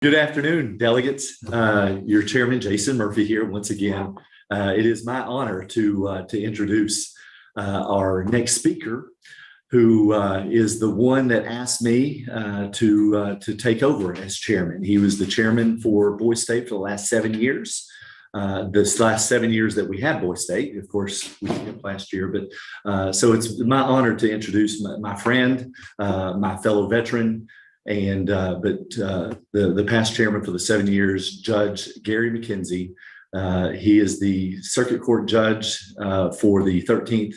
Good afternoon, delegates. Your chairman, Jason Murphy, here once again. It is my honor to introduce our next speaker, who is the one that asked me to take over as chairman. He was the chairman for Boys State for the last 7 years. This last 7 years that we had Boys State, of course, we skipped last year, but so it's my honor to introduce my friend, my fellow veteran, and the past chairman for the 7 years, Judge Gary McKenzie. He is the circuit court judge for the 13th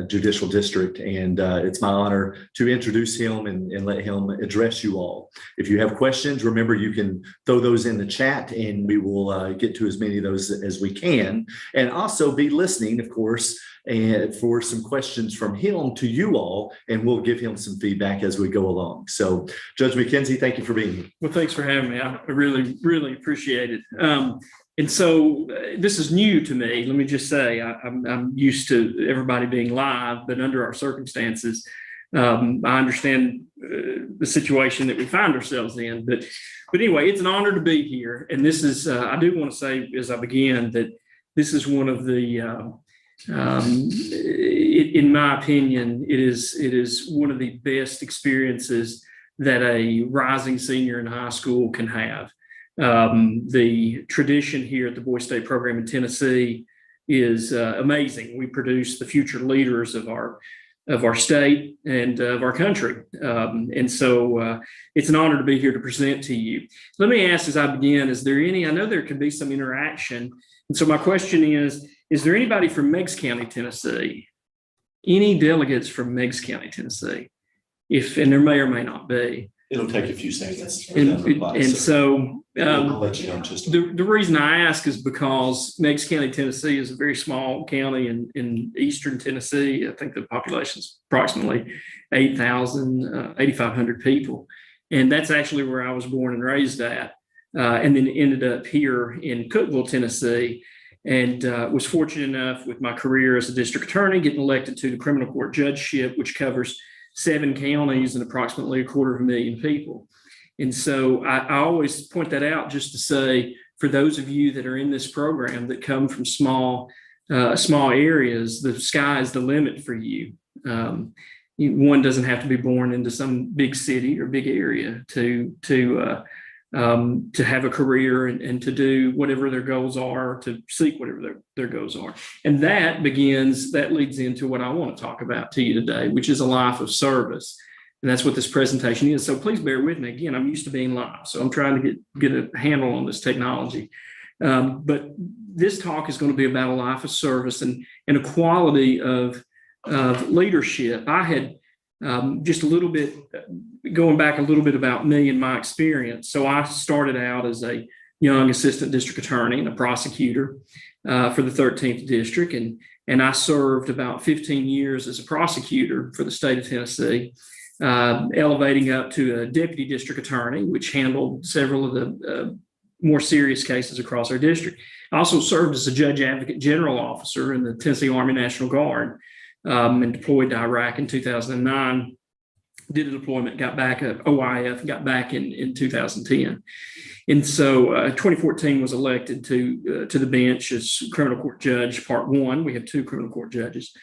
Judicial District, and it's my honor to introduce him and let him address you all. If you have questions, remember you can throw those in the chat, and we will get to as many of those as we can, and also be listening, of course, and for some questions from him to you all, and we'll give him some feedback as we go along. So, Judge McKenzie, thank you for being here. Well, thanks for having me. I really appreciate it. And so this is new to me. Let me just say, I'm used to everybody being live, but under our circumstances, I understand the situation that we find ourselves in. But anyway, it's an honor to be here. And this is, I do want to say as I begin that this is one of the, in my opinion, it is one of the best experiences that a rising senior in high school can have. The tradition here at the Boys State program in Tennessee is amazing. We produce the future leaders of our state and of our country. And so it's an honor to be here to present to you. Let me ask as I begin, is there any, I know there can be some interaction. And so my question is there anybody from Meigs County, Tennessee? Any delegates from Meigs County, Tennessee? And there may or may not be. It'll take a few seconds. And so I'll let you know just the reason I ask is because Meigs County, Tennessee is a very small county in eastern Tennessee. I think the population is approximately 8,500 people. And that's actually where I was born and raised at. And then ended up here in Cookeville, Tennessee, and was fortunate enough with my career as a district attorney getting elected to the criminal court judgeship, which covers 7 counties and approximately 250,000 people. And so I always point that out just to say, for those of you that are in this program that come from small areas, the sky is the limit for you. One doesn't have to be born into some big city or big area to have a career and to do whatever their goals are, to seek whatever their goals are. And that leads into what I want to talk about to you today, which is a life of service. And that's what this presentation is. So please bear with me. Again, I'm used to being live, so I'm trying to get a handle on this technology. But this talk is going to be about a life of service and a quality of leadership. I had just a little bit, going back a little bit about me and my experience. So I started out as a young assistant district attorney and a prosecutor for the 13th district. And I served about 15 years as a prosecutor for the state of Tennessee, elevating up to a deputy district attorney, which handled several of the more serious cases across our district. I also served as a judge advocate general officer in the Tennessee Army National Guard, and deployed to Iraq in 2009, did a deployment, got back at OIF, got back in 2010. And so 2014 was elected to the bench as criminal court judge, part 1. We have 2 criminal court judges.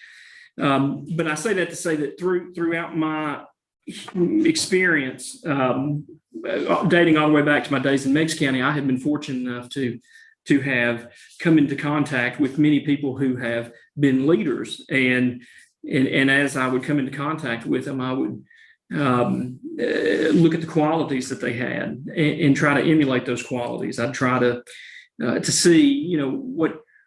But I say that to say that throughout my experience, dating all the way back to my days in Meigs County, I have been fortunate enough to have come into contact with many people who have been leaders. And as I would come into contact with them, I would look at the qualities that they had and try to emulate those qualities. I'd try to see,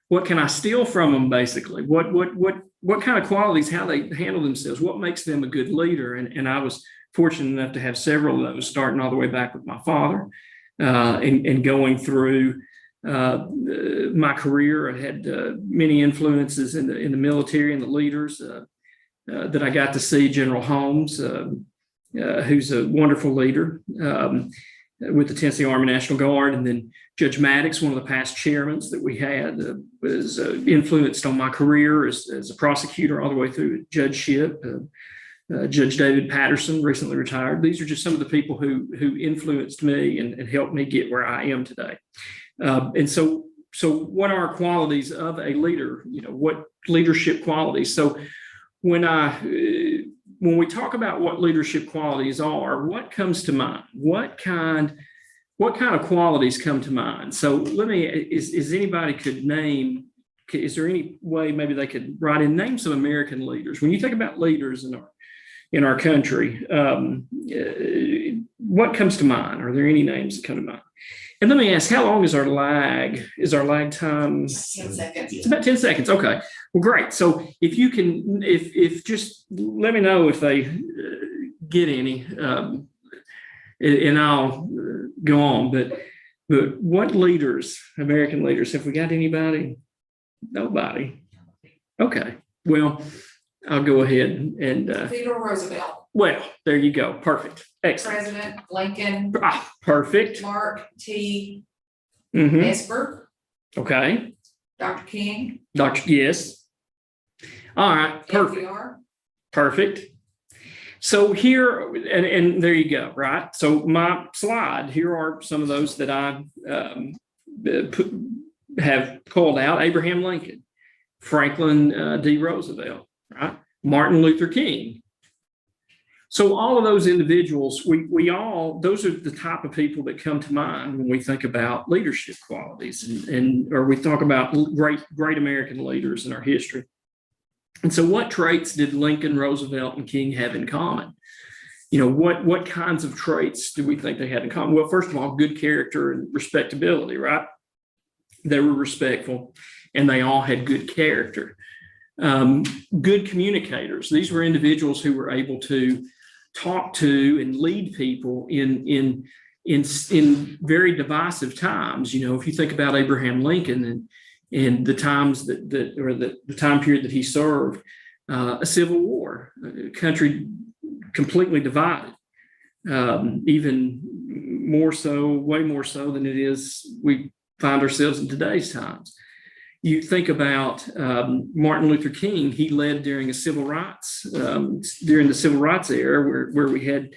what can I steal from them, basically? What kind of qualities, how they handle themselves, what makes them a good leader? And I was fortunate enough to have several of those, starting all the way back with my father, and going through my career. I had many influences in the military and the leaders that I got to see. General Holmes, who's a wonderful leader with the Tennessee Army National Guard, and then Judge Maddox, one of the past chairmen that we had, was influenced on my career as a prosecutor all the way through judgeship. Judge David Patterson, recently retired. These are just some of the people who influenced me and helped me get where I am today. And so what are qualities of a leader? What leadership qualities? So when we talk about what leadership qualities are, what comes to mind? What kind of qualities come to mind? So is anybody could name, is there any way maybe they could write in, name some American leaders? When you think about leaders in our country, what comes to mind? Are there any names that come to mind? And let me ask, how long is our lag? Is our lag time? 10 seconds. It's about 10 seconds. Okay. Well, great. So if you can, if just let me know if they get any, and I'll go on. But what leaders, American leaders, have we got anybody? Nobody. Okay. Well, I'll go ahead and Theodore Roosevelt, well, there you go. Perfect. Excellent. President Lincoln, Perfect. Mark T. Mhm. Esper, Okay. Dr. King, Yes. All right. Perfect. FDR. Perfect. So here, and there you go, right? So my slide, here are some of those that I have called out. Abraham Lincoln, Franklin D. Roosevelt, right? Martin Luther King. So all of those individuals, those are the type of people that come to mind when we think about leadership qualities or we talk about great American leaders in our history. And so what traits did Lincoln, Roosevelt, and King have in common? What kinds of traits do we think they had in common? Well, first of all, good character and respectability, right? They were respectful and they all had good character. Good communicators. These were individuals who were able to talk to and lead people in very divisive times. If you think about Abraham Lincoln and the times the time period that he served, a civil war, a country completely divided, even more so, way more so than it is we find ourselves in today's times. You think about Martin Luther King. He led during the civil rights era, where we had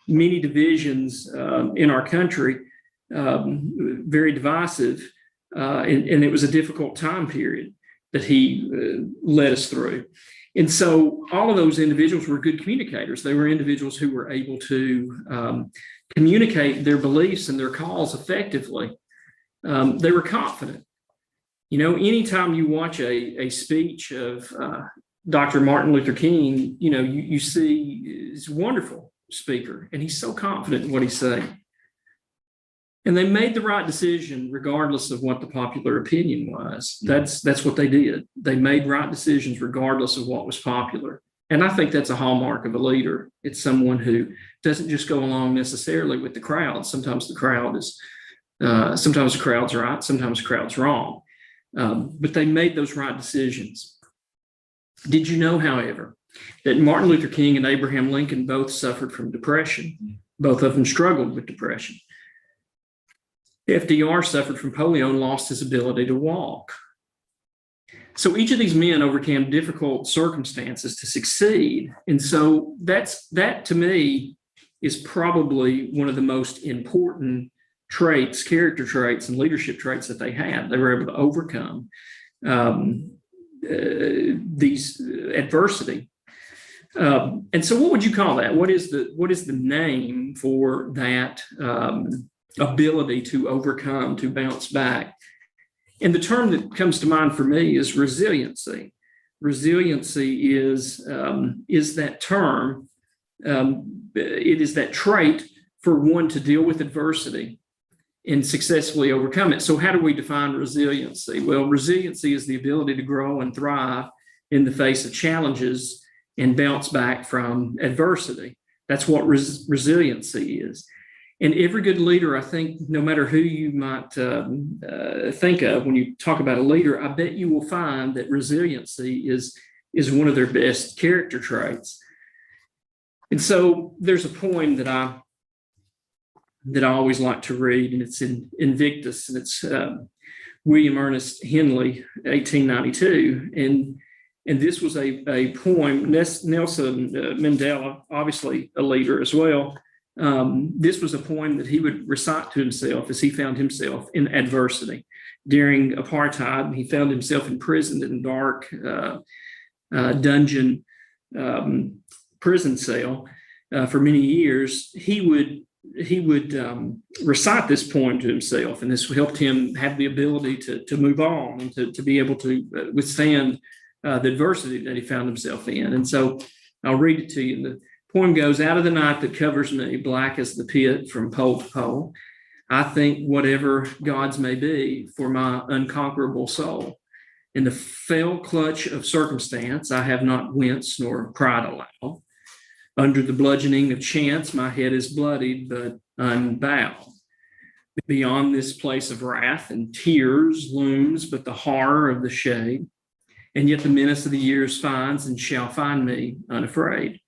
many divisions in our country, very divisive, and it was a difficult time period that he led us through. And so all of those individuals were good communicators. They were individuals who were able to communicate their beliefs and their cause effectively. They were confident. Anytime you watch a speech of Dr. Martin Luther King, you see he's a wonderful speaker and he's so confident in what he's saying. And they made the right decision regardless of what the popular opinion was. That's what they did. They made right decisions regardless of what was popular. And I think that's a hallmark of a leader. It's someone who doesn't just go along necessarily with the crowd. Sometimes the crowd's right, sometimes the crowd's wrong. But they made those right decisions. Did you know, however, that Martin Luther King and Abraham Lincoln both suffered from depression? Both of them struggled with depression. FDR suffered from polio and lost his ability to walk. So each of these men overcame difficult circumstances to succeed. And so that to me is probably one of the most important traits, character traits, and leadership traits that they had. They were able to overcome these adversity. And so what would you call that? What is the name for that ability to overcome, to bounce back? And the term that comes to mind for me is resiliency. Resiliency is that term. It is that trait for one to deal with adversity and successfully overcome it. So how do we define resiliency? Well, resiliency is the ability to grow and thrive in the face of challenges and bounce back from adversity. That's what resiliency is. And every good leader, I think, no matter who you might think of when you talk about a leader, I bet you will find that resiliency is one of their best character traits. And so there's a poem that I always like to read, and it's in Invictus, and it's William Ernest Henley, 1892. And this was a poem. Nelson Mandela, obviously a leader as well. This was a poem that he would recite to himself as he found himself in adversity. During apartheid, he found himself imprisoned in a dark dungeon prison cell for many years. He would recite this poem to himself, and this helped him have the ability to move on and to be able to withstand the adversity that he found himself in. And so I'll read it to you. The poem goes, "Out of the night that covers me, black as the pit from pole to pole, I think whatever gods may be for my unconquerable soul. In the fell clutch of circumstance, I have not winced nor cried aloud. Under the bludgeoning of chance, my head is bloodied but unbowed. Beyond this place of wrath and tears looms but the horror of the shade, and yet the menace of the years finds and shall find me unafraid.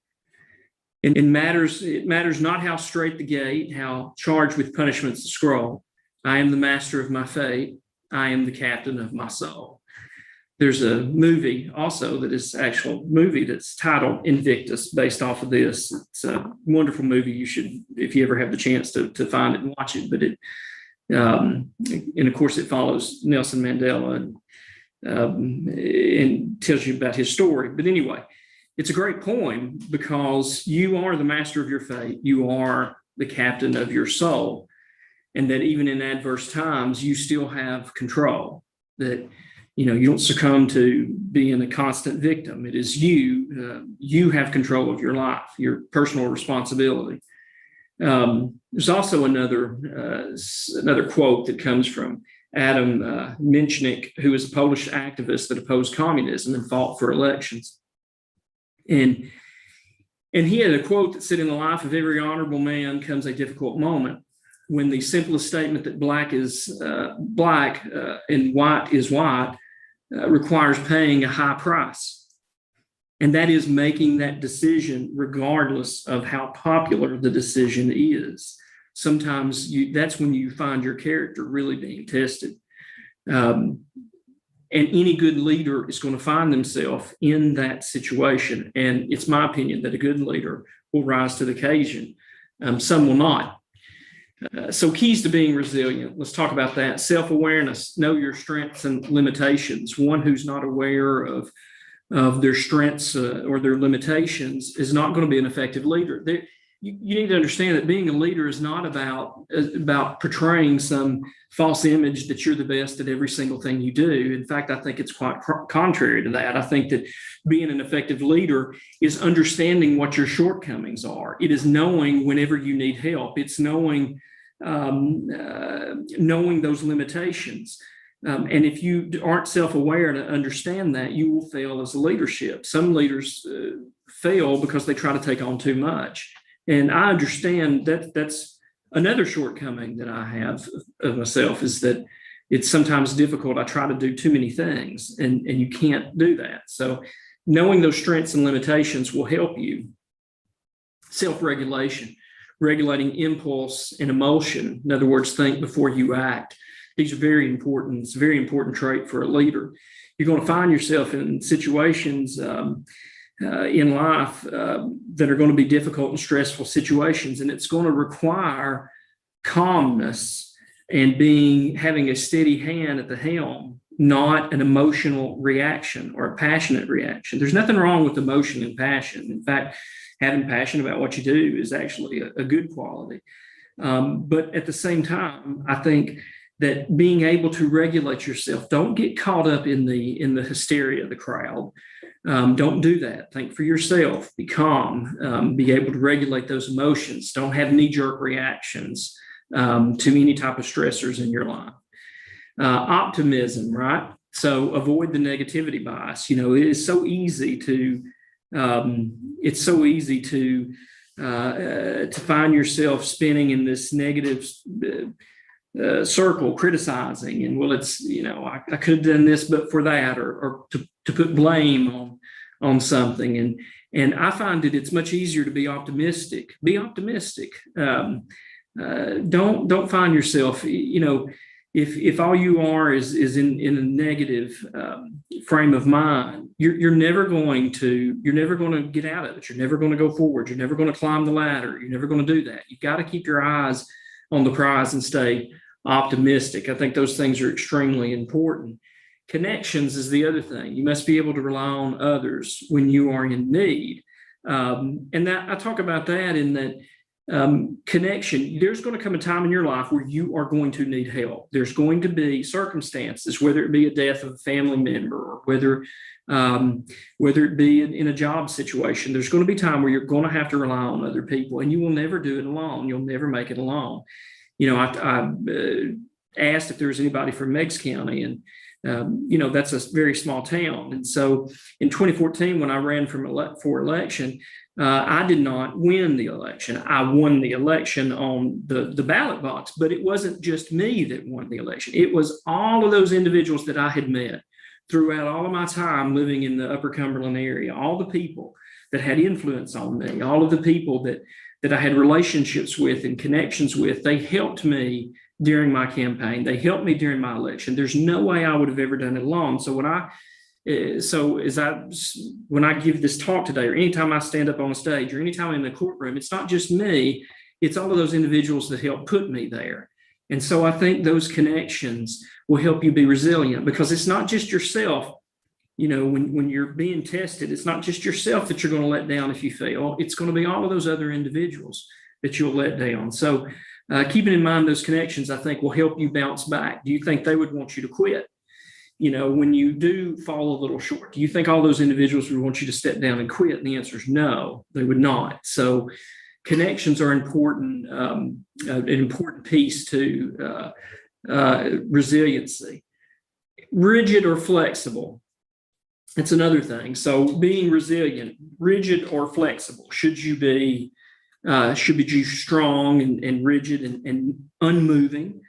It matters not how straight the gate, how charged with punishments the scroll. I am the master of my fate. I am the captain of my soul." There's a movie also that is actual movie that's titled Invictus, based off of this. It's a wonderful movie. You should, if you ever have the chance to find it and watch it. But and of course, it follows Nelson Mandela and tells you about his story. But anyway, it's a great poem because you are the master of your fate. You are the captain of your soul. And that even in adverse times, you still have control. That, you don't succumb to being a constant victim. It is you have control of your life, your personal responsibility. There's also another quote that comes from Adam Michnik, who is a Polish activist that opposed communism and fought for elections. And he had a quote that said, "In the life of every honorable man comes a difficult moment when the simplest statement that black is black and white is white requires paying a high price. And that is making that decision regardless of how popular the decision is. Sometimes that's when you find your character really being tested. And any good leader is going to find themselves in that situation. And it's my opinion that a good leader will rise to the occasion. Some will not. So keys to being resilient. Let's talk about that. Self-awareness, know your strengths and limitations. One who's not aware of their strengths or their limitations is not going to be an effective leader. You need to understand that being a leader is not about portraying some false image that you're the best at every single thing you do. In fact, I think it's quite contrary to that. I think that being an effective leader is understanding what your shortcomings are. It is knowing whenever you need help. It's knowing those limitations. And if you aren't self-aware to understand that, you will fail as a leadership. Some leaders fail because they try to take on too much. And I understand that that's another shortcoming that I have of myself, is that it's sometimes difficult. I try to do too many things, and you can't do that. So knowing those strengths and limitations will help you. Self-regulation, regulating impulse and emotion. In other words, think before you act. These are very important. It's a very important trait for a leader. You're going to find yourself in situations in life that are going to be difficult and stressful situations, and it's going to require calmness and having a steady hand at the helm, not an emotional reaction or a passionate reaction. There's nothing wrong with emotion and passion. In fact, having passion about what you do is actually a good quality. But at the same time, I think that being able to regulate yourself, don't get caught up in the hysteria of the crowd. Don't do that. Think for yourself. Be calm. Be able to regulate those emotions. Don't have knee-jerk reactions to any type of stressors in your life. Optimism, right? So avoid the negativity bias. It is so easy to find yourself spinning in this negative circle, criticizing, and I could have done this but for that, or to put blame on something. And I find that it's much easier to be optimistic. Be optimistic. Don't find yourself, if all you are is in a negative frame of mind, you're never going to get out of it. You're never going to go forward. You're never going to climb the ladder. You're never going to do that. You've got to keep your eyes on the prize and stay optimistic. I think those things are extremely important. Connections is the other thing. You must be able to rely on others when you are in need. And that I talk about that in that connection. There's going to come a time in your life where you are going to need help. There's going to be circumstances, whether it be a death of a family member or whether it be in a job situation. There's going to be time where you're going to have to rely on other people, and you will never do it alone. You'll never make it alone. I asked if there was anybody from Meigs County, and that's a very small town. And so in 2014, when I ran for election, I did not win the election. I won the election on the ballot box, but it wasn't just me that won the election. It was all of those individuals that I had met throughout all of my time living in the Upper Cumberland area, all the people that had influence on me, all of the people that I had relationships with and connections with. They helped me during my campaign. They helped me during my election. There's no way I would have ever done it alone. So when I give this talk today, or anytime I stand up on a stage, or anytime I'm in the courtroom, it's not just me, it's all of those individuals that helped put me there. And so I think those connections will help you be resilient, because it's not just yourself. When you're being tested, it's not just yourself that you're going to let down if you fail. It's going to be all of those other individuals that you'll let down. So keeping in mind those connections, I think, will help you bounce back. Do you think they would want you to quit? When you do fall a little short, do you think all those individuals would want you to step down and quit? And the answer is no, they would not. So connections are important, an important piece to resiliency. Rigid or flexible. It's another thing. So being resilient, rigid or flexible. Should you be strong and rigid and unmoving?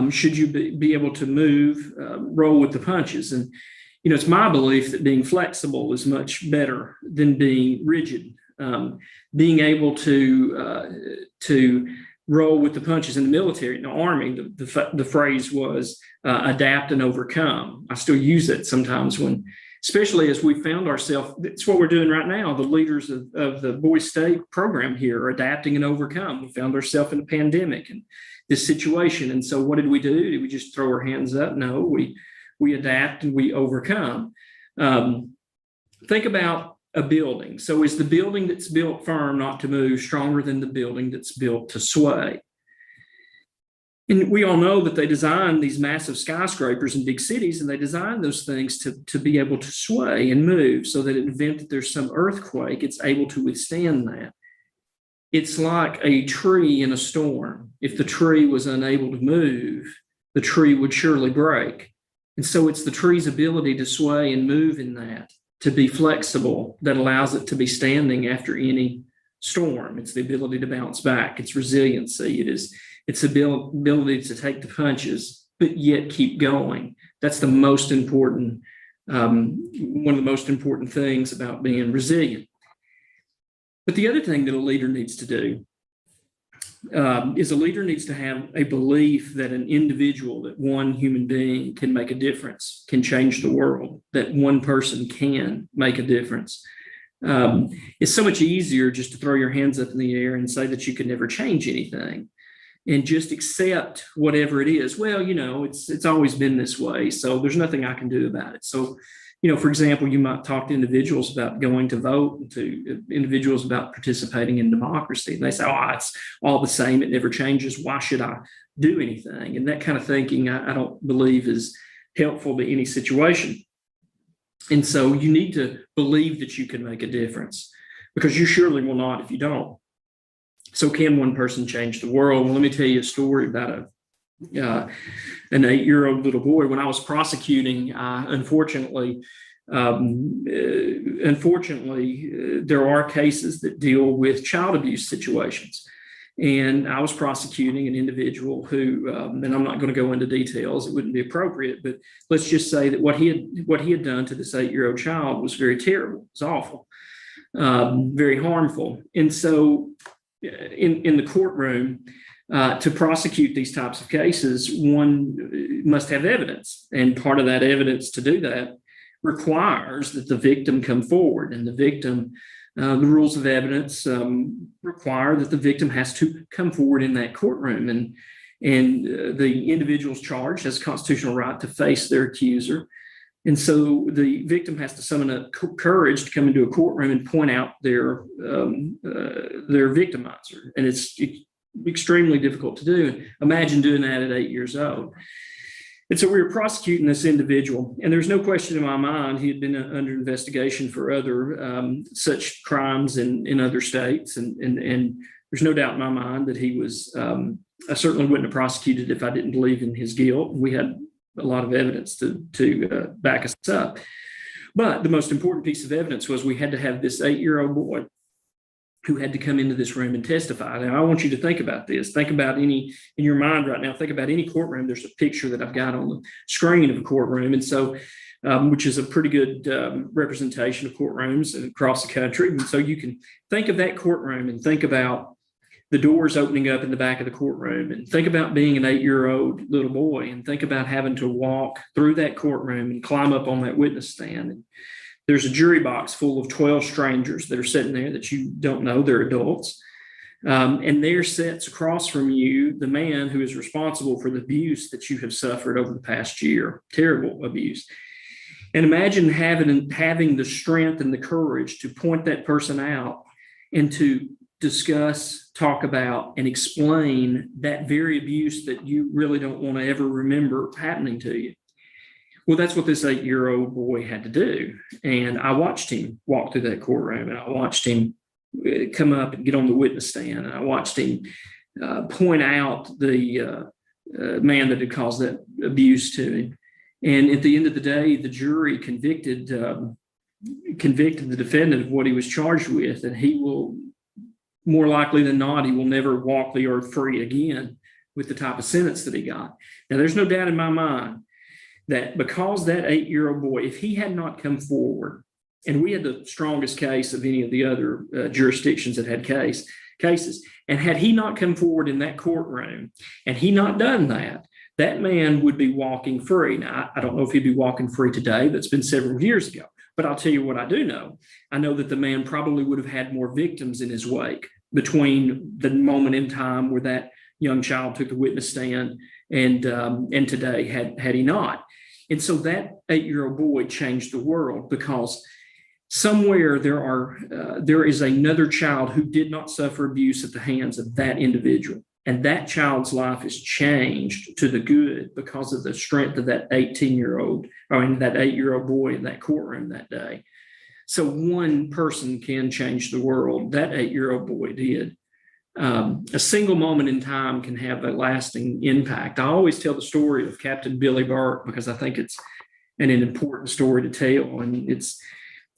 Should you be able to move, roll with the punches? And, it's my belief that being flexible is much better than being rigid. Being able to roll with the punches in the military, in the Army, the phrase was adapt and overcome. I still use it sometimes especially as we found ourselves, it's what we're doing right now. The leaders of the Boys State program here are adapting and overcome. We found ourselves in a pandemic and this situation. And so what did we do? Did we just throw our hands up? No, we adapt and we overcome. Think about a building. So is the building that's built firm, not to move, stronger than the building that's built to sway? And we all know that they design these massive skyscrapers in big cities, and they design those things to be able to sway and move so that in the event that there's some earthquake, it's able to withstand that. It's like a tree in a storm. If the tree was unable to move, the tree would surely break. And so it's the tree's ability to sway and move in that, to be flexible, that allows it to be standing after any storm. It's the ability to bounce back. It's resiliency. It's ability to take the punches, but yet keep going. That's the most important, one of the most important things about being resilient. But the other thing that a leader needs to do is a leader needs to have a belief that an individual, that one human being can make a difference, can change the world, that one person can make a difference. It's so much easier just to throw your hands up in the air and say that you can never change anything and just accept whatever it is. Well, it's always been this way, so there's nothing I can do about it. So, for example, you might talk to individuals about going to vote, and to individuals about participating in democracy. And they say, it's all the same. It never changes. Why should I do anything? And that kind of thinking, I don't believe is helpful to any situation. And so you need to believe that you can make a difference, because you surely will not if you don't. So can one person change the world? Well, let me tell you a story about an 8-year-old little boy. When I was prosecuting, unfortunately, there are cases that deal with child abuse situations. And I was prosecuting an individual who, and I'm not going to go into details, it wouldn't be appropriate, but let's just say that what he had done to this 8-year-old child was very terrible. It was awful, very harmful. And so in the courtroom, To prosecute these types of cases, one must have evidence. And part of that evidence to do that requires that the victim come forward. And the victim, the rules of evidence require that the victim has to come forward in that courtroom. And the individual's charged has a constitutional right to face their accuser. And so the victim has to summon up courage to come into a courtroom and point out their victimizer. And it's extremely difficult to do. Imagine doing that at 8 years old. And so we were prosecuting this individual, and there's no question in my mind he had been under investigation for other such crimes in other states. And there's no doubt in my mind that he was, I certainly wouldn't have prosecuted if I didn't believe in his guilt. We had a lot of evidence to back us up. But the most important piece of evidence was we had to have this 8-year-old boy who had to come into this room and testify. Now, I want you to think about this. Think about in your mind right now, think about any courtroom. There's a picture that I've got on the screen of a courtroom. And so, which is a pretty good representation of courtrooms across the country. And so you can think of that courtroom and think about the doors opening up in the back of the courtroom, and think about being an 8-year-old little boy, and think about having to walk through that courtroom and climb up on that witness stand. And there's a jury box full of 12 strangers that are sitting there that you don't know, they're adults. And there sits across from you the man who is responsible for the abuse that you have suffered over the past year, terrible abuse. And imagine having the strength and the courage to point that person out and to discuss, talk about, and explain that very abuse that you really don't want to ever remember happening to you. Well, that's what this 8-year-old boy had to do. And I watched him walk through that courtroom, and I watched him come up and get on the witness stand. And I watched him point out the man that had caused that abuse to him. And at the end of the day, the jury convicted the defendant of what he was charged with, and he will, more likely than not, he will never walk the earth free again with the type of sentence that he got. Now, there's no doubt in my mind that because that 8-year-old boy, if he had not come forward, and we had the strongest case of any of the other jurisdictions that had cases, and had he not come forward in that courtroom and he not done that, that man would be walking free. Now, I don't know if he'd be walking free today. That's been several years ago. But I'll tell you what I do know. I know that the man probably would have had more victims in his wake between the moment in time where that young child took the witness stand and today, had he not. And so that 8-year-old boy changed the world, because somewhere there is another child who did not suffer abuse at the hands of that individual. And that child's life is changed to the good because of the strength of that 8-year-old boy in that courtroom that day. So one person can change the world. That 8-year-old boy did. A single moment in time can have a lasting impact. I always tell the story of Captain Billy Burke because I think it's an important story to tell. And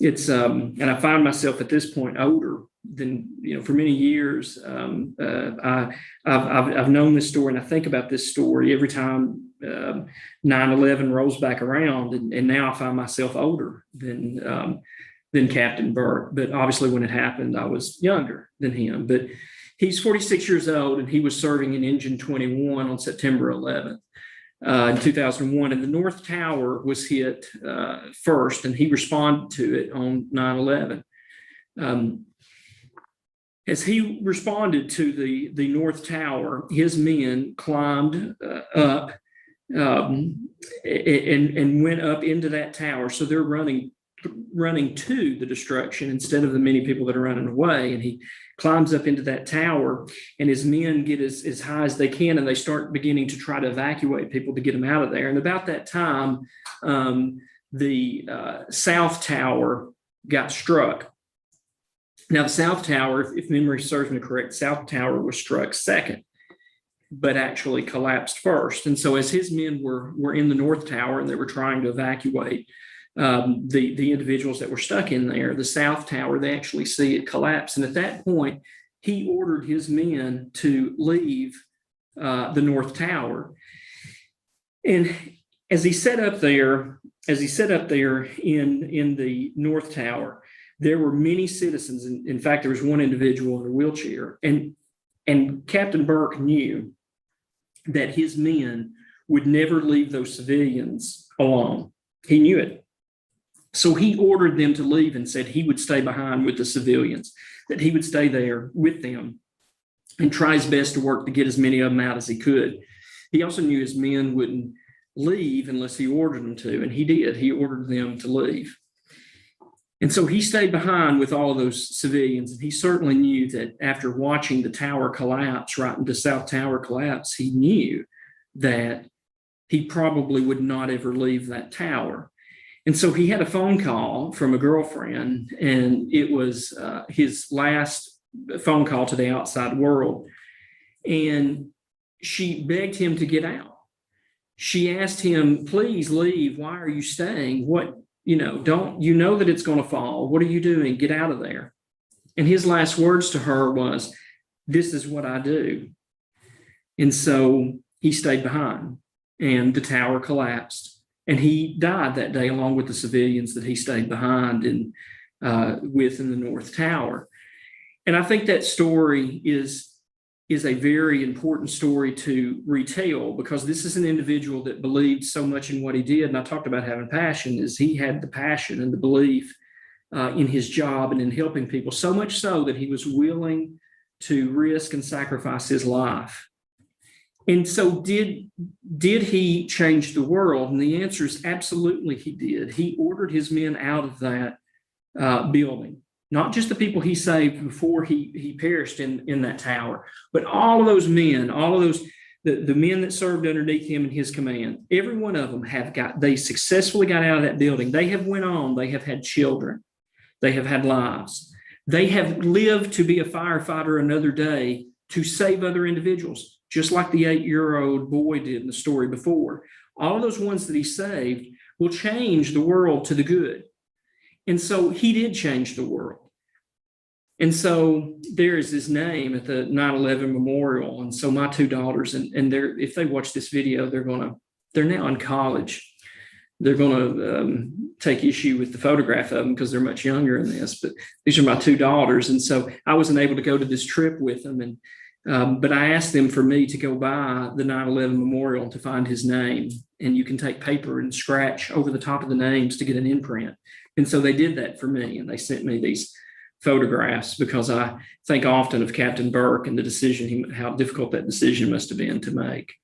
and I find myself at this point older than, for many years. I've known this story, and I think about this story every time 9/11 rolls back around. And now I find myself older than Captain Burke. But obviously when it happened, I was younger than him. But he's 46 years old, and he was serving in Engine 21 on September 11th in 2001. And the North Tower was hit first, and he responded to it on 9/11. As he responded to the North Tower, his men climbed up and went up into that tower. So they're running to the destruction instead of the many people that are running away. And he climbs up into that tower, and his men get as high as they can, and they start beginning to try to evacuate people to get them out of there. And about that time, the South Tower got struck. Now, the South Tower, if memory serves me correct, South Tower was struck second, but actually collapsed first. And so as his men were in the North Tower and they were trying to evacuate the individuals that were stuck in there, the South Tower, they actually see it collapse. And at that point, he ordered his men to leave the North Tower. And as he set up there in the North Tower, there were many citizens. In fact, there was one individual in a wheelchair. And And Captain Burke knew that his men would never leave those civilians alone. He knew it. So he ordered them to leave and said he would stay behind with the civilians, that he would stay there with them and try his best to work to get as many of them out as he could. He also knew his men wouldn't leave unless he ordered them to, and he did. He ordered them to leave. And so he stayed behind with all of those civilians, and he certainly knew that after watching the tower collapse, right into South Tower collapse, he knew that he probably would not ever leave that tower. And so he had a phone call from a girlfriend, and it was his last phone call to the outside world. And she begged him to get out. She asked him, please leave. Why are you staying? Don't you know that it's going to fall? What are you doing? Get out of there. And his last words to her was, this is what I do. And so he stayed behind, and the tower collapsed, and he died that day along with the civilians that he stayed behind and with in the North Tower. And I think that story is a very important story to retell, because this is an individual that believed so much in what he did. And I talked about having passion, is he had the passion and the belief in his job and in helping people, so much so that he was willing to risk and sacrifice his life. And so did he change the world? And the answer is absolutely he did. He ordered his men out of that building. Not just the people he saved before he perished in that tower, but all of those men, the men that served underneath him in his command, every one of them they successfully got out of that building. They have went on, they have had children, they have had lives. They have lived to be a firefighter another day to save other individuals, just like the 8-year-old boy did in the story before. All of those ones that he saved will change the world to the good. And so he did change the world. And so there is his name at the 9/11 memorial. And so my two daughters, and if they watch this video, they're now in college. They're going to take issue with the photograph of them because they're much younger in this. But these are my two daughters. And so I wasn't able to go to this trip with them. But I asked them for me to go by the 9/11 memorial to find his name. And you can take paper and scratch over the top of the names to get an imprint. And so they did that for me, and they sent me these photographs, because I think often of Captain Burke and the decision, how difficult that decision must have been to make.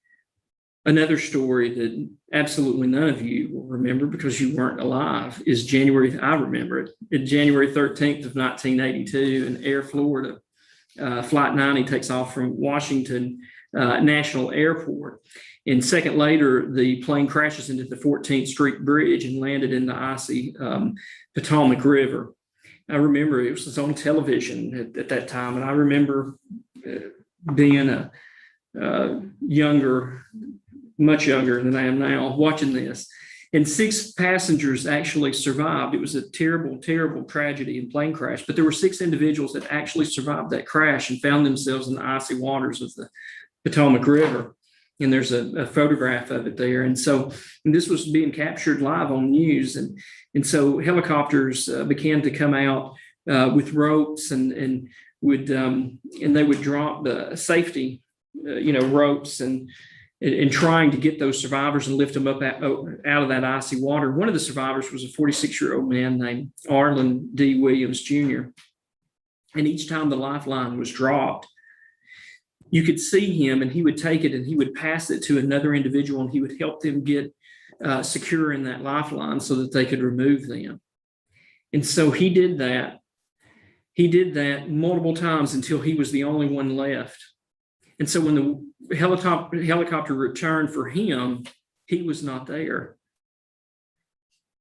Another story that absolutely none of you will remember because you weren't alive is I remember it, January 13th of 1982 in Air Florida. Flight 90 takes off from Washington National Airport. And a second later, the plane crashes into the 14th Street Bridge and landed in the icy Potomac River. I remember it was on television at that time, and I remember being a much younger than I am now, watching this. And 6 passengers actually survived. It was a terrible, terrible tragedy and plane crash, but there were 6 individuals that actually survived that crash and found themselves in the icy waters of the Potomac River. And there's a photograph of it there. And this was being captured live on news. And so helicopters began to come out with ropes and they would drop the safety, ropes and trying to get those survivors and lift them up out of that icy water. One of the survivors was a 46-year-old man named Arlen D. Williams, Jr. And each time the lifeline was dropped, you could see him, and he would take it and he would pass it to another individual, and he would help them get secure in that lifeline so that they could remove them. And so he did that. He did that multiple times until he was the only one left. And so when the helicopter returned for him, he was not there.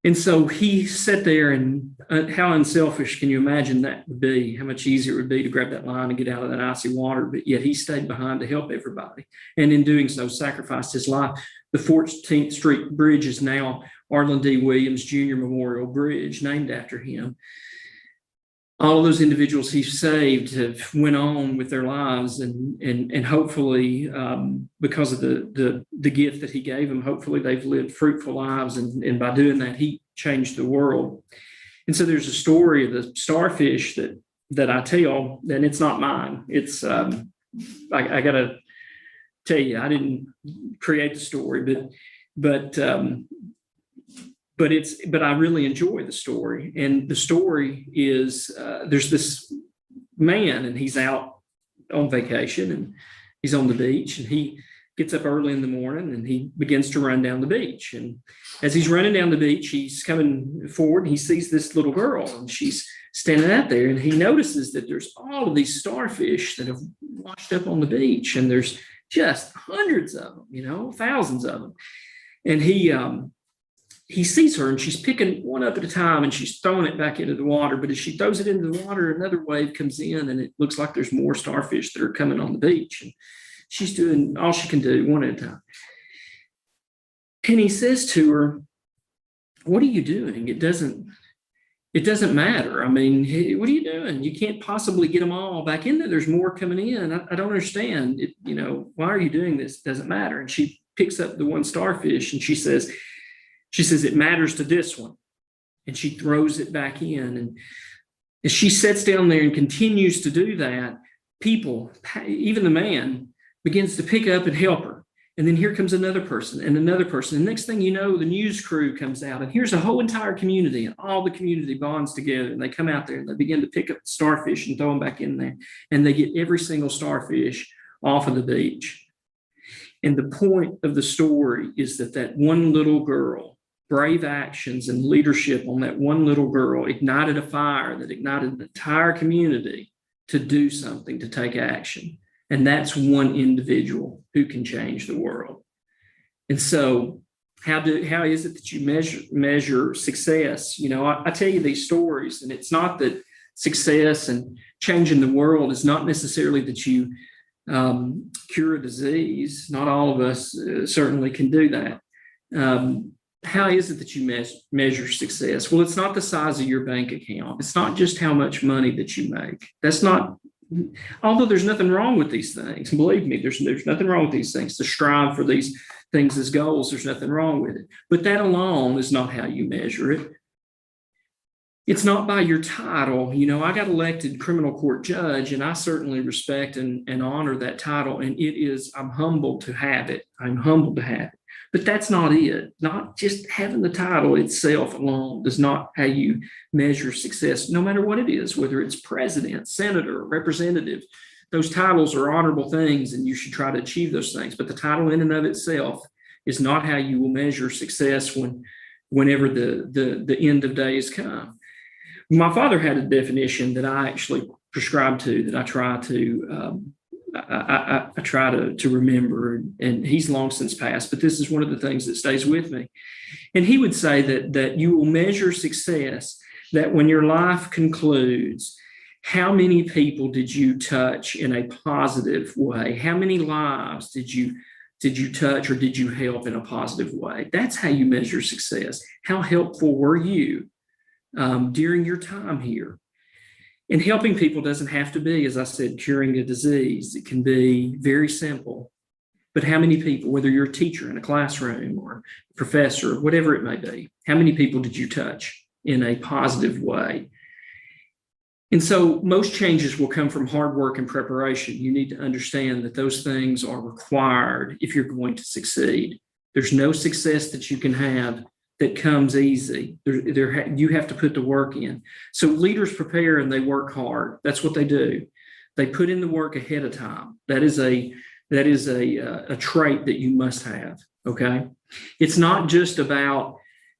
And so he sat there, and how unselfish can you imagine that would be? How much easier it would be to grab that line and get out of that icy water, but yet he stayed behind to help everybody. And in doing so, sacrificed his life. The 14th Street Bridge is now Arlen D. Williams Jr. Memorial Bridge, named after him. All of those individuals he saved have went on with their lives, and hopefully, because of the gift that he gave them, hopefully they've lived fruitful lives, and by doing that, he changed the world. And so there's a story of the starfish that I tell, and it's not mine. It's I gotta tell you, I didn't create the story, but I really enjoy the story. And the story is there's this man, and he's out on vacation, and he's on the beach, and he gets up early in the morning and he begins to run down the beach. And as he's running down the beach, he's coming forward and he sees this little girl, and she's standing out there, and he notices that there's all of these starfish that have washed up on the beach, and there's just hundreds of them, thousands of them. And he sees her, and she's picking one up at a time, and she's throwing it back into the water. But as she throws it into the water, another wave comes in, and it looks like there's more starfish that are coming on the beach. And she's doing all she can do, one at a time. And he says to her, "What are you doing? It doesn't matter. I mean, hey, what are you doing? You can't possibly get them all back in there. There's more coming in. I don't understand. Why are you doing this? It doesn't matter." And she picks up the one starfish, and she says, "It matters to this one." And she throws it back in. And as she sits down there and continues to do that, people, even the man, begins to pick up and help her. And then here comes another person and another person. And next thing you know, the news crew comes out, and here's a whole entire community, and all the community bonds together, and they come out there and they begin to pick up starfish and throw them back in there. And they get every single starfish off of the beach. And the point of the story is that one little girl, brave actions and leadership on that one little girl ignited a fire that ignited the entire community to do something, to take action. And that's one individual who can change the world. And so how is it that you measure success? I tell you these stories, and it's not that success and changing the world is not necessarily that you cure a disease. Not all of us certainly can do that. How is it that you measure success? Well, it's not the size of your bank account. It's not just how much money that you make. That's not, although there's nothing wrong with these things. Believe me, there's nothing wrong with these things. To strive for these things as goals, there's nothing wrong with it. But that alone is not how you measure it. It's not by your title. I got elected criminal court judge, and I certainly respect and honor that title. And I'm humbled to have it. I'm humbled to have it. But that's not it. Not just having the title itself alone is not how you measure success, no matter what it is, whether it's president, senator, representative. Those titles are honorable things, and you should try to achieve those things. But the title in and of itself is not how you will measure success whenever the end of days come. My father had a definition that I actually prescribe to, that I try to I try to remember, and he's long since passed, but this is one of the things that stays with me. And he would say that you will measure success, that when your life concludes, how many people did you touch in a positive way? How many lives did you touch or did you help in a positive way? That's how you measure success. How helpful were you during your time here? And helping people doesn't have to be, as I said, curing a disease. It can be very simple. But how many people, whether you're a teacher in a classroom or a professor, whatever it may be, how many people did you touch in a positive way? And so most changes will come from hard work and preparation. You need to understand that those things are required if you're going to succeed. There's no success that you can have that comes easy. You have to put the work in. So leaders prepare and they work hard. That's what they do. They put in the work ahead of time. That is a trait that you must have. Okay. It's not just about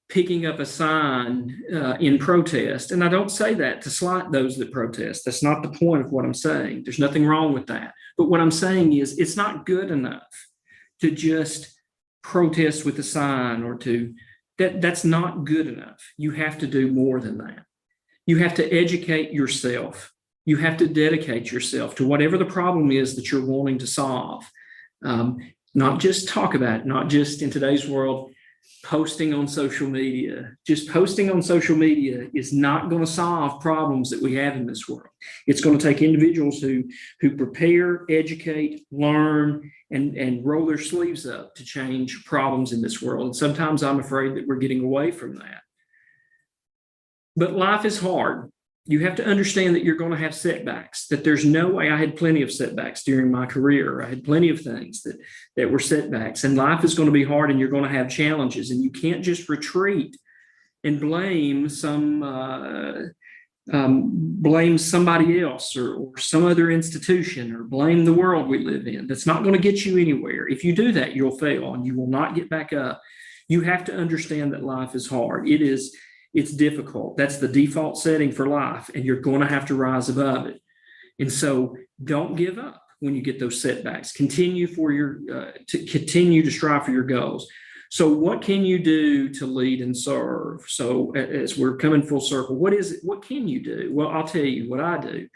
picking up a sign in protest. And I don't say that to slight those that protest. That's not the point of what I'm saying. There's nothing wrong with that. But what I'm saying is it's not good enough to just protest with a sign or that's not good enough. You have to do more than that. You have to educate yourself. You have to dedicate yourself to whatever the problem is that you're wanting to solve. Not just talk about it, not just in today's world, posting on social media. Just posting on social media is not going to solve problems that we have in this world. It's going to take individuals who prepare, educate, learn, and roll their sleeves up to change problems in this world. And sometimes I'm afraid that we're getting away from that. But life is hard. You have to understand that you're going to have setbacks, that there's no way. I had plenty of setbacks during my career. I had plenty of things that were setbacks, and life is going to be hard and you're going to have challenges, and you can't just retreat and blame somebody else or some other institution or blame the world we live in. That's not going to get you anywhere. If you do that, you'll fail and you will not get back up. You have to understand that life is hard. It's difficult. That's the default setting for life, and you're going to have to rise above it. And so don't give up when you get those setbacks. Continue to strive for your goals. So what can you do to lead and serve? So as we're coming full circle, what is it? What can you do? Well, I'll tell you what I do.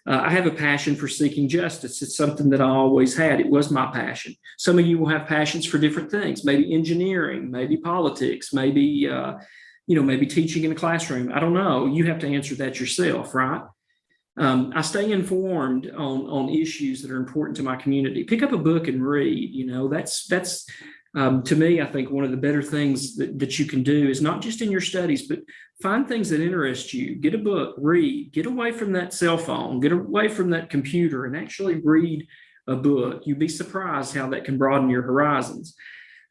I have a passion for seeking justice. It's something that I always had. It was my passion. Some of you will have passions for different things, maybe engineering, maybe politics, maybe maybe teaching in a classroom. I don't know. You have to answer that yourself, right? I stay informed on issues that are important to my community. Pick up a book and read. That's to me, I think one of the better things that you can do is not just in your studies, but find things that interest you. Get a book, read, get away from that cell phone, get away from that computer, and actually read a book. You'd be surprised how that can broaden your horizons.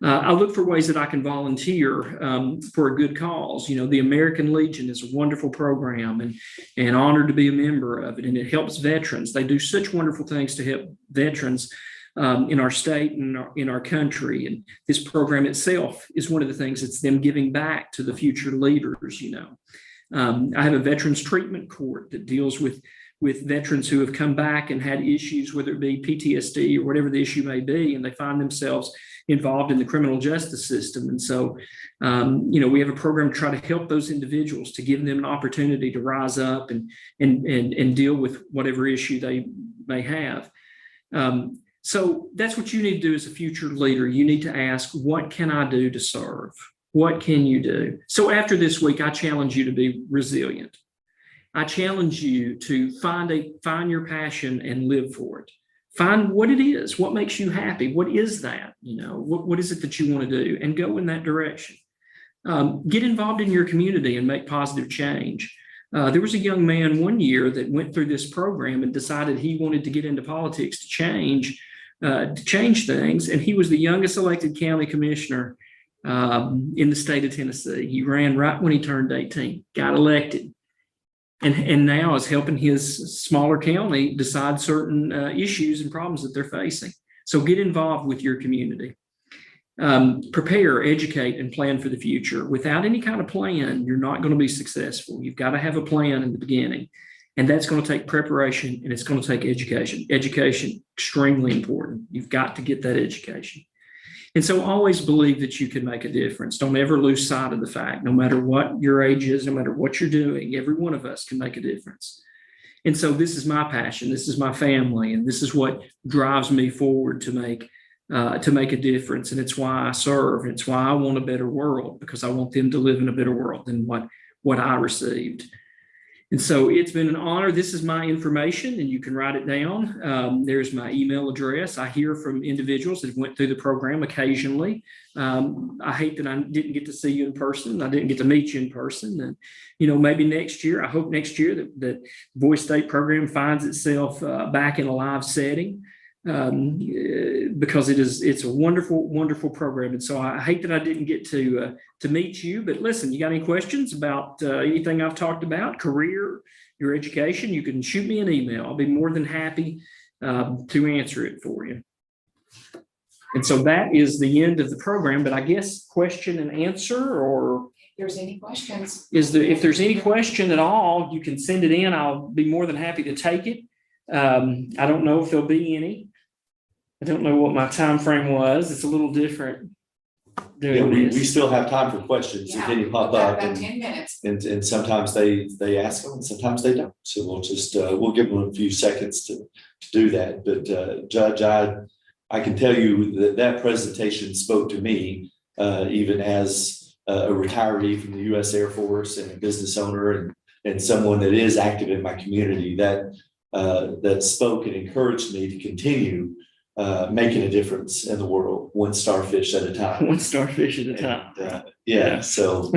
I look for ways that I can volunteer for a good cause. The American Legion is a wonderful program, and honored to be a member of it. And it helps veterans. They do such wonderful things to help veterans in our state and in our country. And this program itself is one of the things. It's them giving back to the future leaders. I have a veterans treatment court that deals with veterans who have come back and had issues, whether it be PTSD or whatever the issue may be, and they find themselves involved in the criminal justice system. And so, we have a program to try to help those individuals, to give them an opportunity to rise up and deal with whatever issue they may have. So that's what you need to do as a future leader. You need to ask, what can I do to serve? What can you do? So after this week, I challenge you to be resilient. I challenge you to find your passion and live for it. Find what it is, what makes you happy. What is that? What is it that you want to do, and go in that direction. Get involved in your community and make positive change. There was a young man one year that went through this program and decided he wanted to get into politics to change things. And he was the youngest elected county commissioner in the state of Tennessee. He ran right when he turned 18, got elected. And now is helping his smaller county decide certain issues and problems that they're facing. So get involved with your community. Prepare, educate, and plan for the future. Without any kind of plan, you're not going to be successful. You've got to have a plan in the beginning. And that's going to take preparation, and it's going to take education. Education, extremely important. You've got to get that education. And so always believe that you can make a difference. Don't ever lose sight of the fact, no matter what your age is, no matter what you're doing, every one of us can make a difference. And so this is my passion. This is my family. And this is what drives me forward to make a difference. And it's why I serve. It's why I want a better world, because I want them to live in a better world than what I received. And so it's been an honor. This is my information, and you can write it down. There's my email address. I hear from individuals that went through the program occasionally. I hate that I didn't get to see you in person. I didn't get to meet you in person. And, maybe next year, I hope next year that Voice State program finds itself back in a live setting. Because it's a wonderful, wonderful program. And so I hate that I didn't get to meet you, but listen, you got any questions about anything I've talked about, career, your education, you can shoot me an email. I'll be more than happy to answer it for you. And so that is the end of the program, but I guess question and answer, or If there's any questions. if there's any question at all, you can send it in. I'll be more than happy to take it. I don't know if there'll be any. I don't know what my time frame was. It's a little different doing we this. still have time for questions if any pop we've got up, about and 10 minutes. and sometimes they ask them and sometimes they don't. So we'll give them a few seconds to do that. But Judge, I can tell you that presentation spoke to me, even as a retiree from the U.S. Air Force and a business owner and someone that is active in my community, that spoke and encouraged me to continue making a difference in the world, one starfish at a time. One starfish at a time. So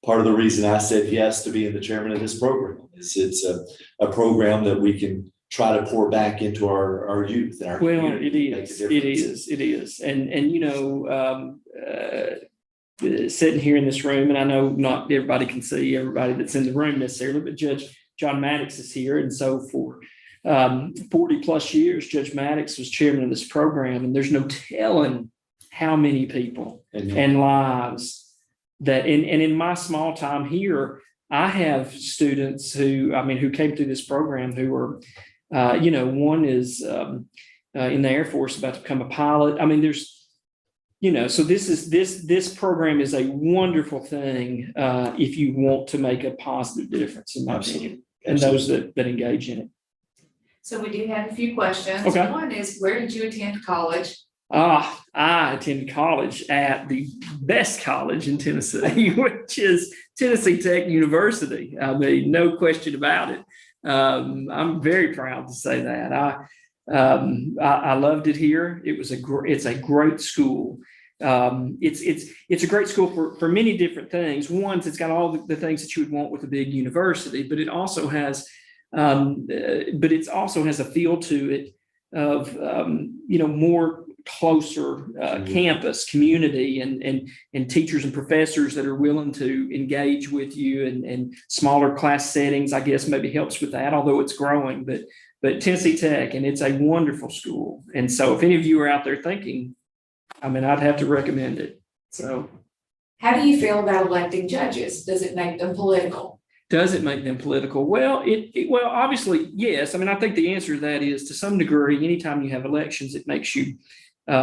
part of the reason I said yes to being the chairman of this program is it's a program that we can try to pour back into our youth and our community. It is. And, sitting here in this room, and I know not everybody can see everybody that's in the room necessarily, but Judge John Maddox is here. And so for 40 plus years, Judge Maddox was chairman of this program, and there's no telling how many people and lives that and in my small time here, I have students who came through this program who are, one is in the Air Force about to become a pilot. I mean, there's, so this program is a wonderful thing if you want to make a positive difference, in my opinion, and those that engage in it. So we do have a few questions. Okay. One is, where did you attend college? I attended college at the best college in Tennessee, which is Tennessee Tech University. I mean, no question about it. I'm very proud to say that. I loved it here. It's a great school. It's a great school for many different things. One, it's got all the things that you would want with a big university, but it also has a feel to it of more closer campus community and teachers and professors that are willing to engage with you, and smaller class settings, I guess, maybe helps with that, although it's growing. But Tennessee Tech, and it's a wonderful school. And so if any of you are out there thinking, I'd have to recommend it. So How do you feel about electing judges? Does it make them political? Does it make them political? Well, well, obviously, yes. I think the answer to that is, to some degree, anytime you have elections, it makes you,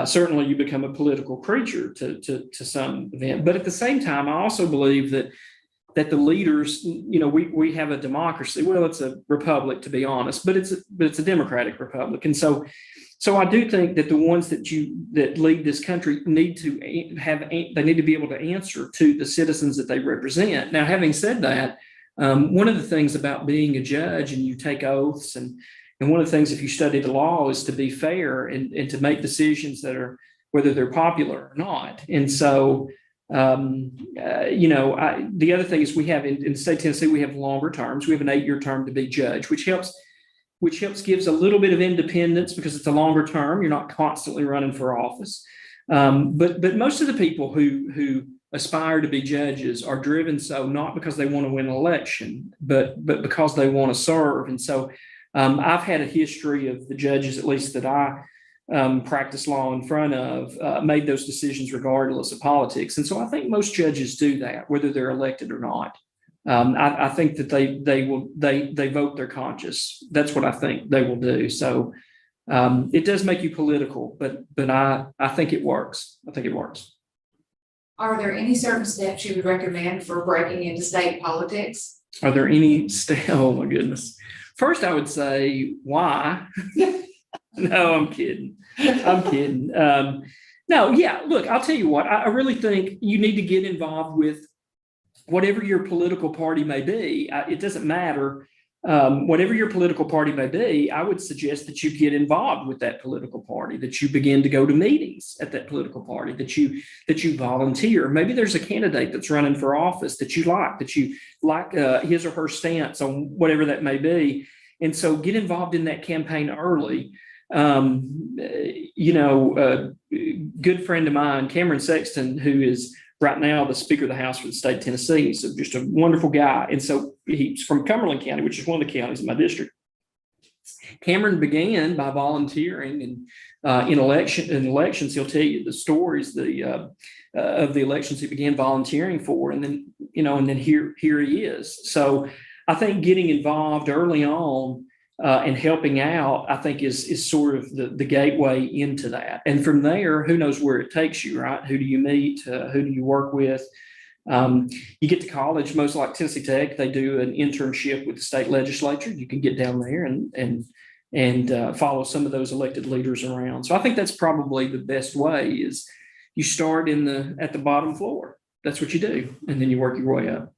certainly you become a political creature to some event. But at the same time, I also believe that the leaders, we have a democracy. Well, it's a republic, to be honest, but it's a democratic republic. And so I do think that the ones that lead this country need to be able to answer to the citizens that they represent. Now, having said that, one of the things about being a judge, and you take oaths, and one of the things, if you study the law, is to be fair and to make decisions that are, whether they're popular or not. And so, the other thing is, we have in the state of Tennessee, we have longer terms. We have an 8-year term to be judge, which gives a little bit of independence because it's a longer term. You're not constantly running for office. But most of the people who aspire to be judges are driven so not because they want to win an election, but because they want to serve. And so I've had a history of the judges, at least that I practice law in front of, made those decisions regardless of politics. And so I think most judges do that, whether they're elected or not. I think that they vote their conscience. That's what I think they will do. So it does make you political, but I think it works. I think it works. Are there any certain steps you would recommend for breaking into state politics? Are there any oh my goodness. First, I would say, why? No, I'm kidding. No, yeah, look, I'll tell you what, I really think you need to get involved with whatever your political party may be. It doesn't matter. Whatever your political party may be, I would suggest that you get involved with that political party, that you begin to go to meetings at that political party, that you volunteer. Maybe there's a candidate that's running for office that you like his or her stance on whatever that may be. And so get involved in that campaign early. A good friend of mine, Cameron Sexton, who is right now the Speaker of the House for the state of Tennessee. He's just a wonderful guy. And so he's from Cumberland County, which is one of the counties in my district. Cameron began by volunteering, and in elections, he'll tell you the stories of the elections he began volunteering for. And then here he is. So I think getting involved early on and helping out, I think is sort of the gateway into that. And from there, who knows where it takes you, right? Who do you meet? Who do you work with? You get to college, most like Tennessee Tech, they do an internship with the state legislature. You can get down there and follow some of those elected leaders around. So I think that's probably the best way, is you start at the bottom floor. That's what you do. And then you work your way up.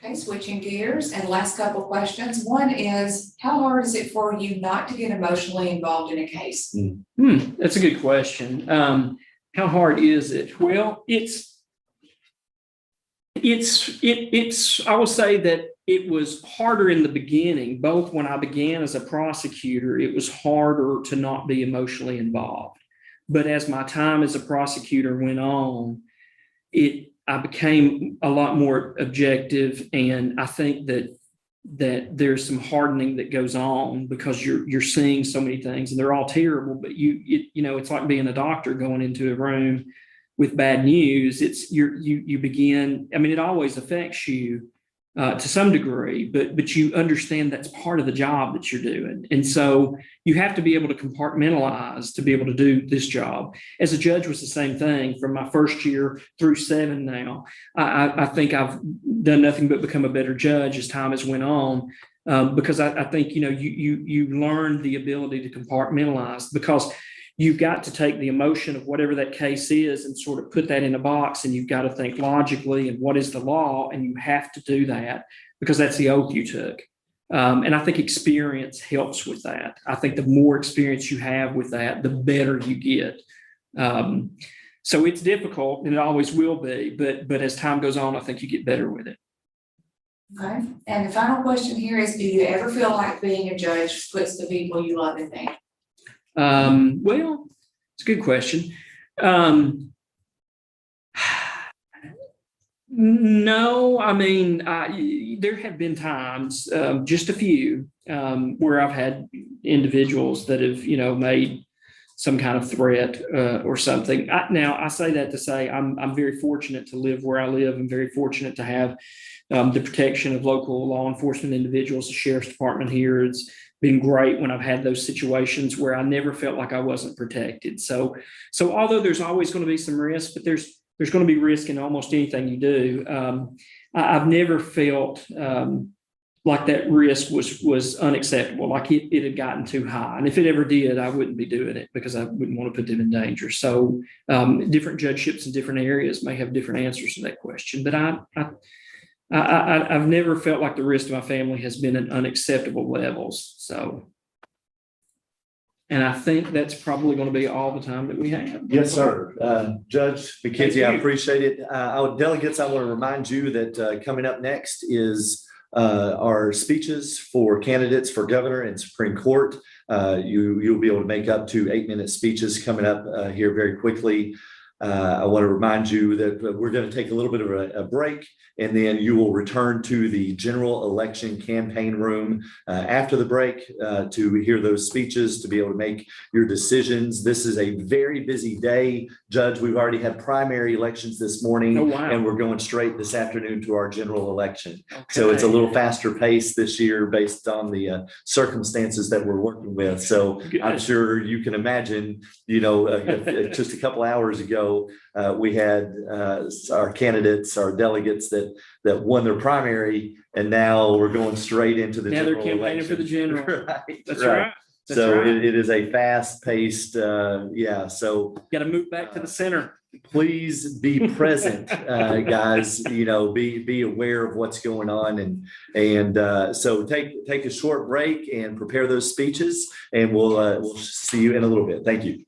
Okay, switching gears, and last couple of questions. One is, how hard is it for you not to get emotionally involved in a case? That's a good question. How hard is it? Well, It's I will say that it was harder in the beginning. Both when I began as a prosecutor, it was harder to not be emotionally involved. But as my time as a prosecutor went on, I became a lot more objective, and I think that there's some hardening that goes on because you're seeing so many things, and they're all terrible. But it's like being a doctor going into a room with bad news. You begin. I mean, it always affects you to some degree, but you understand that's part of the job that you're doing, and so you have to be able to compartmentalize to be able to do this job. As a judge was the same thing from my first year through 7 now. I think I've done nothing but become a better judge as time has went on, because I think you learn the ability to compartmentalize, because you've got to take the emotion of whatever that case is and sort of put that in a box, and you've got to think logically and what is the law, and you have to do that because that's the oath you took. And I think experience helps with that. I think the more experience you have with that, the better you get. So it's difficult, and it always will be, but as time goes on, I think you get better with it. Okay, and the final question here is, do you ever feel like being a judge puts the people you love in danger? Well, it's a good question. No, I mean, there have been times, just a few, where I've had individuals that have, made some kind of threat or something. Now, I say that to say I'm very fortunate to live where I live. I'm very fortunate to have the protection of local law enforcement individuals. The sheriff's department here has been great when I've had those situations where I never felt like I wasn't protected. So although there's always going to be some risk, but there's going to be risk in almost anything you do. I've never felt like that risk was unacceptable, like it had gotten too high. And if it ever did, I wouldn't be doing it because I wouldn't want to put them in danger. So different judgeships in different areas may have different answers to that question. But I've never felt like the risk to my family has been at unacceptable levels. So, and I think that's probably going to be all the time that we have. Yes, sir. Judge McKenzie, I appreciate it. Delegates, I want to remind you that coming up next is our speeches for candidates for governor and Supreme Court. You'll be able to make up to 8-minute speeches coming up here very quickly. I want to remind you that we're going to take a little bit of a break, and then you will return to the general election campaign room after the break to hear those speeches, to be able to make your decisions. This is a very busy day, Judge. We've already had primary elections this morning. Oh, wow. And we're going straight this afternoon to our general election. Okay. So it's a little faster pace this year based on the circumstances that we're working with. So Good. I'm sure you can imagine, just a couple hours ago, we had our candidates, our delegates that won their primary, and now we're going straight into the general they're campaigning election. for the general. Right, That's right. That's so right. it is a fast-paced, So Got to move back to the center. Please be present, guys. Be aware of what's going on, and so take a short break and prepare those speeches, and we'll see you in a little bit. Thank you.